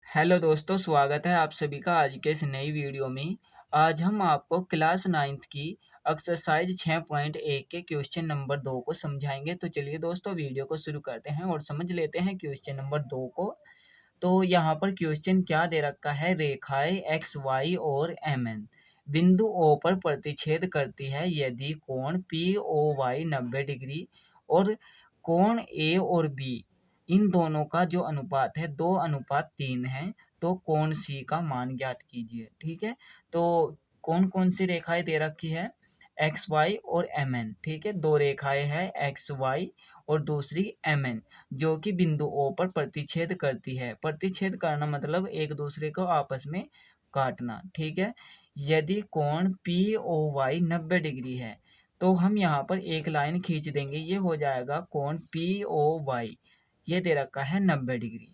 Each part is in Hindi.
हेलो दोस्तों, स्वागत है आप सभी का आज के इस नई वीडियो में। आज हम आपको क्लास 9th की एक्सरसाइज 6.1 के क्वेश्चन नंबर 2 को समझाएंगे। तो चलिए दोस्तों, वीडियो को शुरू करते हैं और समझ लेते हैं क्वेश्चन नंबर 2 को। तो यहाँ पर क्वेश्चन क्या दे रखा है, रेखाएं एक्स वाई और एम एन बिंदु ओ पर प्रतिच्छेद करती है यदि कोण पी ओ वाई 90 डिग्री और कोण ए और बी इन दोनों का जो अनुपात है 2:3 है, तो कोण सी का मान ज्ञात कीजिए। ठीक है, तो कौन कौन सी रेखाएं दे रखी है, एक्स वाई और एम एन। ठीक है, दो रेखाएं हैं एक्स वाई और दूसरी एम एन, जो कि बिंदु ओ पर प्रतिच्छेद करती है। प्रतिच्छेद करना मतलब एक दूसरे को आपस में काटना। ठीक है, यदि कोण पी ओ वाई 90 डिग्री है तो हम यहाँ पर एक लाइन खींच देंगे, ये हो जाएगा कोण पी ओ वाई, ये दे रखा है 90 डिग्री।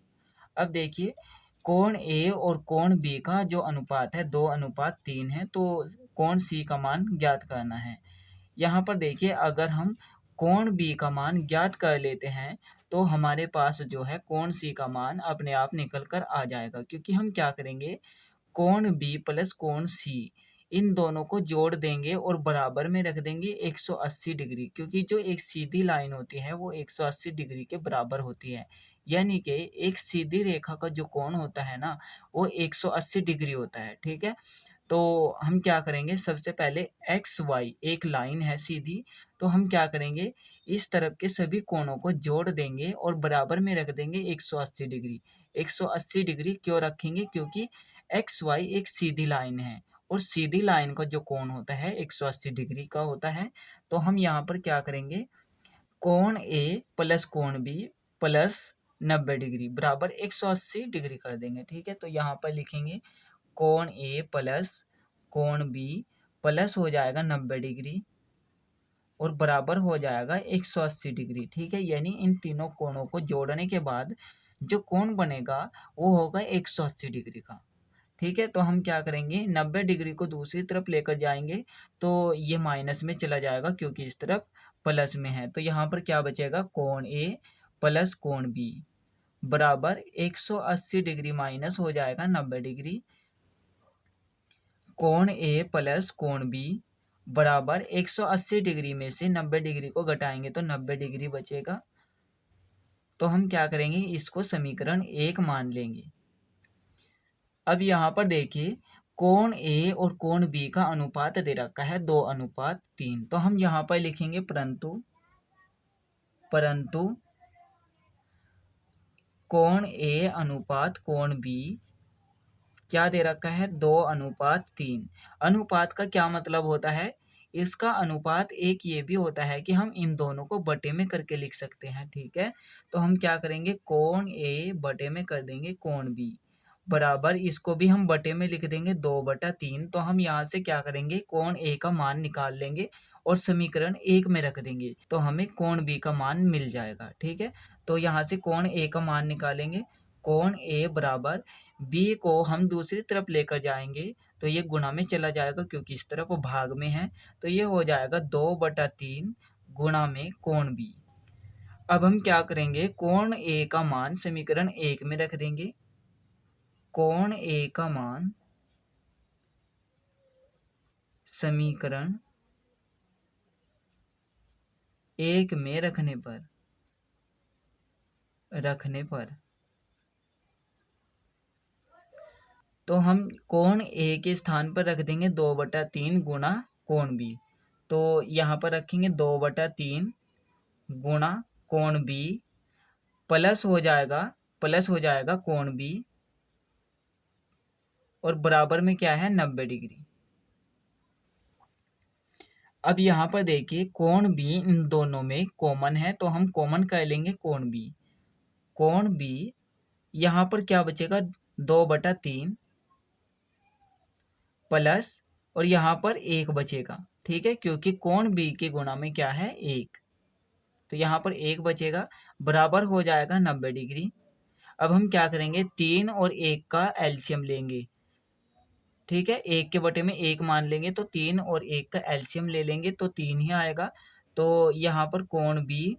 अब देखिए, कोण ए और कोण बी का जो अनुपात है 2:3 है, तो कोण सी का मान ज्ञात करना है। यहाँ पर देखिए, अगर हम कोण बी का मान ज्ञात कर लेते हैं तो हमारे पास जो है कोण सी का मान अपने आप निकल कर आ जाएगा, क्योंकि हम क्या करेंगे, कोण बी प्लस कोण सी इन दोनों को जोड़ देंगे और बराबर में रख देंगे 180 डिग्री, क्योंकि जो एक सीधी लाइन होती है वो 180 डिग्री के बराबर होती है। यानी कि एक सीधी रेखा का जो कोण होता है ना, वो 180 डिग्री होता है। ठीक है, तो हम क्या करेंगे, सबसे पहले एक्स वाई एक लाइन है सीधी, तो हम क्या करेंगे, इस तरफ के सभी कोणों को जोड़ देंगे और बराबर में रख देंगे 180 डिग्री। 180 डिग्री क्यों रखेंगे, क्योंकि एक्स वाई एक सीधी लाइन है और सीधी लाइन का जो कोण होता है 180 डिग्री का होता है। तो हम यहाँ पर क्या करेंगे, कोण ए प्लस कोण बी प्लस 90 डिग्री बराबर 180 डिग्री कर देंगे। ठीक है, तो यहाँ पर लिखेंगे कोण ए प्लस कोण बी प्लस हो जाएगा 90 डिग्री और बराबर हो जाएगा 180 डिग्री। ठीक है, यानी इन तीनों कोणों को जोड़ने के बाद जो कोण बनेगा वो होगा 180 डिग्री का। ठीक है, तो हम क्या करेंगे, 90 डिग्री को दूसरी तरफ लेकर जाएंगे तो ये माइनस में चला जाएगा, क्योंकि इस तरफ प्लस में है। तो यहाँ पर क्या बचेगा, कोण ए प्लस कोण बी बराबर 180 डिग्री माइनस हो जाएगा 90 डिग्री। कोण ए प्लस कोण बी बराबर 180 डिग्री में से 90 डिग्री को घटाएंगे तो 90 डिग्री बचेगा। तो हम क्या करेंगे, इसको समीकरण 1 मान लेंगे। अब यहाँ पर देखिए, कोण ए और कोण बी का अनुपात दे रखा है 2:3, तो हम यहाँ पर लिखेंगे परंतु परंतु कोण ए अनुपात कोण बी क्या दे रखा है, 2:3। अनुपात का क्या मतलब होता है, इसका अनुपात एक ये भी होता है कि हम इन दोनों को बटे में करके लिख सकते हैं। ठीक है, तो हम क्या करेंगे, कोण ए बटे में कर देंगे कोण बी बराबर, इसको भी हम बटे में लिख देंगे 2/3। तो हम यहाँ से क्या करेंगे, कोण ए का मान निकाल लेंगे और समीकरण 1 में रख देंगे, तो हमें कोण बी का मान मिल जाएगा। ठीक है, तो यहाँ से कोण ए का मान निकालेंगे, कोण ए बराबर बी को हम दूसरी तरफ लेकर जाएंगे तो ये गुणा में चला जाएगा, क्योंकि इस तरफ भाग में है, तो ये हो जाएगा 2/3 गुणा में कोण बी। अब हम क्या करेंगे, कोण ए का मान समीकरण 1 में रख देंगे। कोण ए का मान समीकरण 1 में रखने पर तो हम कोण ए के स्थान पर रख देंगे 2/3 गुणा कोण बी। तो यहाँ पर रखेंगे 2/3 गुणा कोण बी प्लस हो जाएगा कोण बी और बराबर में क्या है, 90 डिग्री। अब यहाँ पर देखिए, कोण बी इन दोनों में कॉमन है, तो हम कॉमन कर लेंगे कोण बी। कोण बी यहाँ पर क्या बचेगा, 2/3 प्लस और यहाँ पर 1 बचेगा। ठीक है, क्योंकि कोण बी के गुणा में क्या है, 1, तो यहाँ पर 1 बचेगा बराबर हो जाएगा 90 डिग्री। अब हम क्या करेंगे, 3 और 1 का एलसीएम लेंगे। ठीक है, 1 के बटे में 1 मान लेंगे, तो 3 और 1 का एलसीएम ले लेंगे तो 3 ही आएगा। तो यहाँ पर कोण बी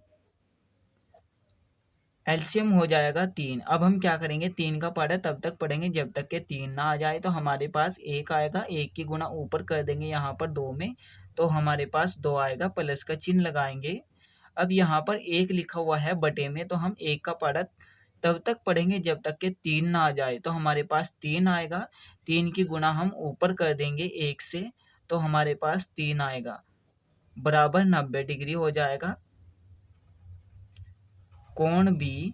एलसीएम हो जाएगा 3। अब हम क्या करेंगे, 3 का पढ़ा तब तक पढ़ेंगे जब तक के 3 ना आ जाए। तो हमारे पास 1 आएगा, 1 की गुणा ऊपर कर देंगे यहाँ पर 2 में, तो हमारे पास 2 आएगा, प्लस का चिन्ह लगाएंगे। अब यहाँ पर 1 लिखा हुआ है बटे में, तो हम 1 का पढ़ा तब तक पढ़ेंगे जब तक के 3 ना आ जाए। तो हमारे पास 3 आएगा, 3 की गुणा हम ऊपर कर देंगे 1 से, तो हमारे पास 3 आएगा, बराबर 90 डिग्री हो जाएगा। कोण बी,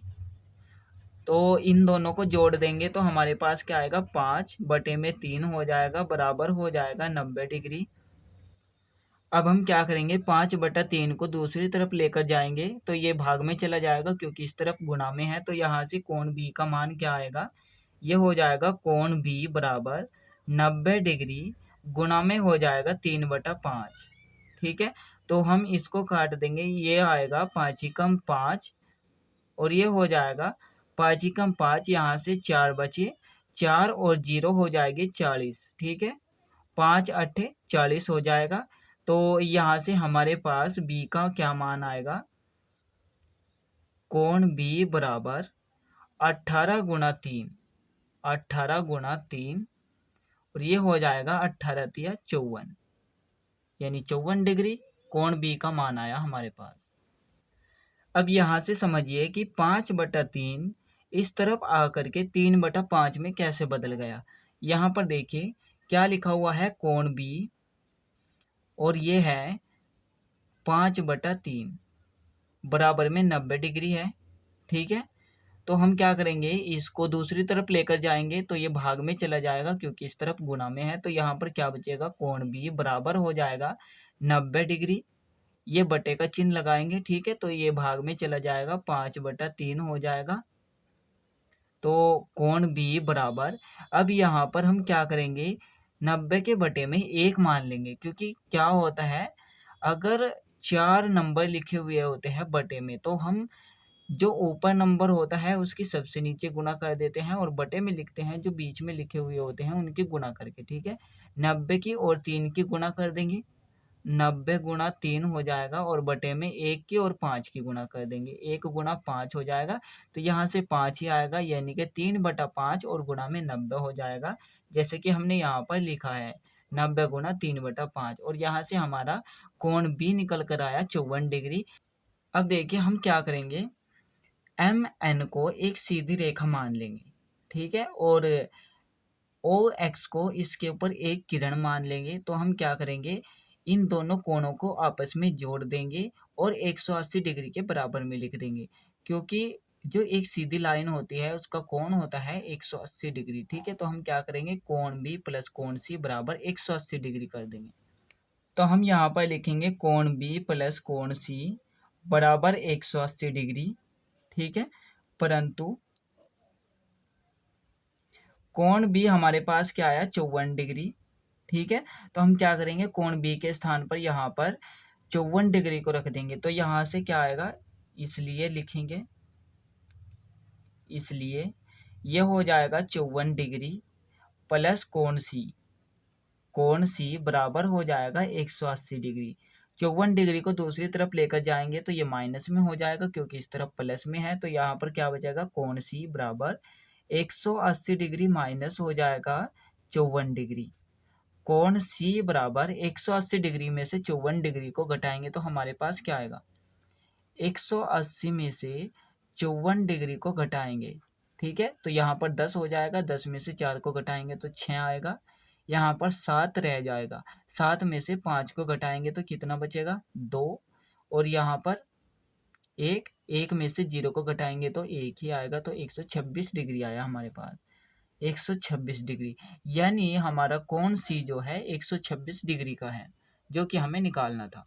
तो इन दोनों को जोड़ देंगे तो हमारे पास क्या आएगा, 5 बटे में 3 हो जाएगा, बराबर हो जाएगा 90 डिग्री। अब हम क्या करेंगे, 5/3 को दूसरी तरफ लेकर जाएंगे तो ये भाग में चला जाएगा क्योंकि इस तरफ गुणा में है। तो यहाँ से कोण बी का मान क्या आएगा, ये हो जाएगा कोण बी बराबर 90 डिग्री गुणा में हो जाएगा 3/5। ठीक है, तो हम इसको काट देंगे, ये आएगा 5 × 5 और ये हो जाएगा 5 × 5, यहाँ से 4 बचे, 4 और 0 हो जाएगी 40। ठीक है, 5 8 40 हो जाएगा। तो यहाँ से हमारे पास बी का क्या मान आएगा, कोण बी बराबर 18 × 3, 18 × 3 और ये हो जाएगा 18 × 54, यानी 54 डिग्री कोण बी का मान आया हमारे पास। अब यहाँ से समझिए कि 5/3 इस तरफ आकर के 3/5 में कैसे बदल गया। यहाँ पर देखिए क्या लिखा हुआ है, कोण बी, और ये है 5/3 बराबर में 90 डिग्री है। ठीक है, तो हम क्या करेंगे, इसको दूसरी तरफ लेकर जाएंगे तो ये भाग में चला जाएगा क्योंकि इस तरफ गुणा में है। तो यहाँ पर क्या बचेगा, कोण बी बराबर हो जाएगा 90 डिग्री, ये बटे का चिन्ह लगाएंगे। ठीक है, तो ये भाग में चला जाएगा, 5/3 हो जाएगा। तो कोण बी बराबर, अब यहाँ पर हम क्या करेंगे, 90 के बटे में 1 मान लेंगे क्योंकि क्या होता है, अगर 4 नंबर लिखे हुए होते हैं बटे में तो हम जो ऊपर नंबर होता है उसकी सबसे नीचे गुणा कर देते हैं और बटे में लिखते हैं जो बीच में लिखे हुए होते हैं उनकी गुणा करके। ठीक है, 90 की और 3 की गुणा कर देंगे, 90 × 3 हो जाएगा और बटे में 1 की और 5 की गुणा कर देंगे, 1 × 5 हो जाएगा। तो यहाँ से 5 ही आएगा, यानी कि 3/5 और गुणा में 90 हो जाएगा, जैसे कि हमने यहाँ पर लिखा है 90 × 3/5। और यहाँ से हमारा कोण बी निकल कर आया 54 डिग्री। अब देखिए हम क्या करेंगे, एम एन को एक सीधी रेखा मान लेंगे। ठीक है, और ओ एक्स को इसके ऊपर एक किरण मान लेंगे। तो हम क्या करेंगे, इन दोनों कोणों को आपस में जोड़ देंगे और 180 डिग्री के बराबर में लिख देंगे, क्योंकि जो एक सीधी लाइन होती है उसका कोण होता है 180 डिग्री। ठीक है, तो हम क्या करेंगे, कोण बी प्लस कोण सी बराबर 180 डिग्री कर देंगे। तो हम यहाँ पर लिखेंगे कोण बी प्लस कोण सी बराबर 180 डिग्री। ठीक है, परंतु कोण बी हमारे पास क्या आया, 54 डिग्री। ठीक है, तो हम क्या करेंगे, कोण बी के स्थान पर यहाँ पर 54 डिग्री को रख देंगे। तो यहाँ से क्या आएगा, इसलिए लिखेंगे, इसलिए ये हो जाएगा 54 डिग्री प्लस कोण सी, कोण सी बराबर हो जाएगा 180 डिग्री। 54 डिग्री को दूसरी तरफ लेकर जाएंगे तो ये माइनस में हो जाएगा क्योंकि इस तरफ प्लस में है। तो यहाँ पर क्या बचेगा, कोण सी बराबर 180 डिग्री माइनस हो जाएगा 54 डिग्री। कोण सी बराबर 180 डिग्री में से 54 डिग्री को घटाएंगे तो हमारे पास क्या आएगा, 180 में से 54 डिग्री को घटाएंगे। ठीक है, तो यहाँ पर 10 हो जाएगा, 10 में से 4 को घटाएंगे तो 6 आएगा, यहाँ पर 7 रह जाएगा, 7 में से 5 को घटाएंगे तो कितना बचेगा, 2, और यहाँ पर 1, 1 में से 0 को घटाएंगे तो 1 ही आएगा। तो 126 डिग्री आया हमारे पास, 126 डिग्री, यानी हमारा कोण सी जो है 126 डिग्री का है, जो कि हमें निकालना था।